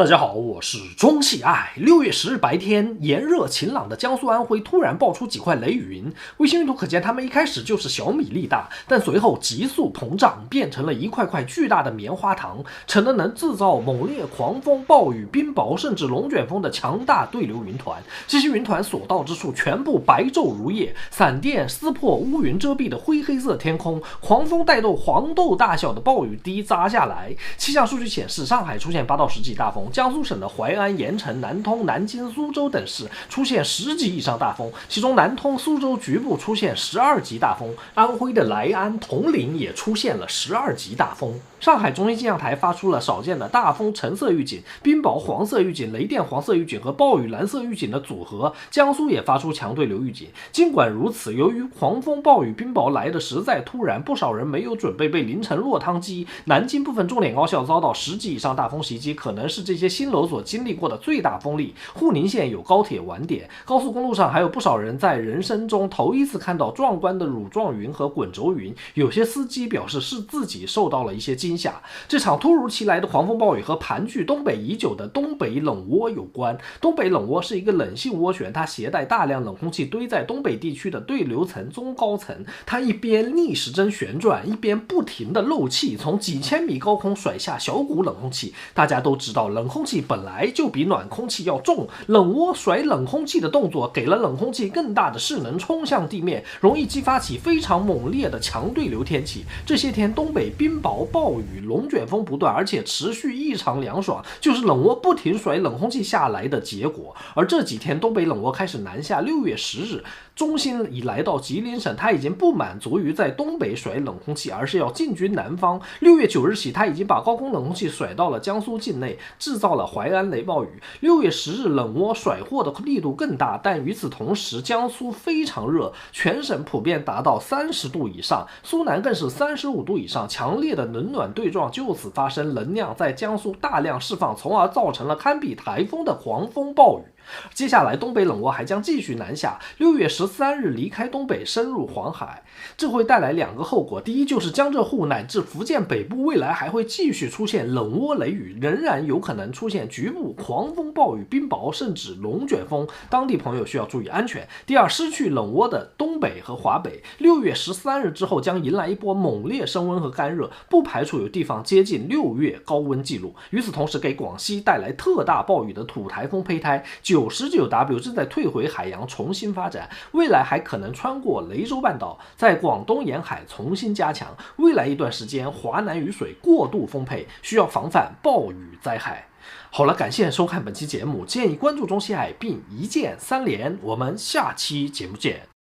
大家好，我是中戏爱。6月10日白天，炎热晴朗的江苏安徽突然爆出几块雷云。卫星云图可见，它们一开始就是小米粒大，但随后急速膨胀，变成了一块块巨大的棉花糖，成了能制造猛烈狂风、暴雨、冰雹，甚至龙卷风的强大对流云团。这些云团所到之处，全部白昼如夜，闪电撕破乌云遮蔽的灰黑色天空，狂风带动黄豆大小的暴雨滴砸下来。气象数据显示，上海出现8到10级大风。江苏省的淮安、盐城、南通、南京、苏州等市出现10级以上大风，其中南通、苏州局部出现12级大风，安徽的来安、铜陵也出现了12级大风。上海中心气象台发出了少见的大风橙色预警、冰雹黄色预警、雷电黄色预警和暴雨蓝色预警的组合。江苏也发出强对流预警。尽管如此，由于狂风、暴雨、冰雹来得实在突然，不少人没有准备，被淋成落汤鸡。南京部分重点高校遭到10级以上大风袭击，可能是这些新楼所经历过的最大风力。沪宁县有高铁晚点，高速公路上还有不少人在人生中头一次看到壮观的乳状云和滚轴云。有些司机表示是自己受到了一些惊吓。这场突如其来的狂风暴雨和盘踞东北已久的东北冷涡有关。东北冷涡是一个冷性涡旋，它携带大量冷空气堆在东北地区的对流层中高层，它一边逆时针旋转，一边不停的漏气，从几千米高空甩下小股冷空气。大家都知道，冷空气本来就比暖空气要重，冷涡甩冷空气的动作给了冷空气更大的势能冲向地面，容易激发起非常猛烈的强对流天气。这些天东北冰雹、暴雨、龙卷风不断，而且持续异常凉爽，就是冷涡不停甩冷空气下来的结果。而这几天东北冷涡开始南下，6月10日中心已来到吉林省，它已经不满足于在东北甩冷空气，而是要进军南方。6月9日起，它已经把高空冷空气甩到了江苏境内，制造了淮安雷暴雨。6月10日冷涡甩货的力度更大，但与此同时，江苏非常热，全省普遍达到30度以上，苏南更是35度以上，强烈的冷暖对撞就此发生，能量在江苏大量释放，从而造成了堪比台风的狂风暴雨。接下来东北冷涡还将继续南下，6月13日离开东北深入黄海，这会带来2个后果。第一，就是江浙沪乃至福建北部未来还会继续出现冷涡雷雨，仍然有可能出现局部狂风暴雨、冰雹甚至龙卷风，当地朋友需要注意安全。第二，失去冷涡的东北和华北，6月13日之后将迎来一波猛烈升温和干热，不排除有地方接近6月高温记录。与此同时，给广西带来特大暴雨的土台风胚胎99W 正在退回海洋重新发展，未来还可能穿过雷州半岛，在广东沿海重新加强。未来一段时间，华南雨水过度丰沛，需要防范暴雨灾害。好了，感谢收看本期节目，建议关注中西海并一键3连，我们下期节目见。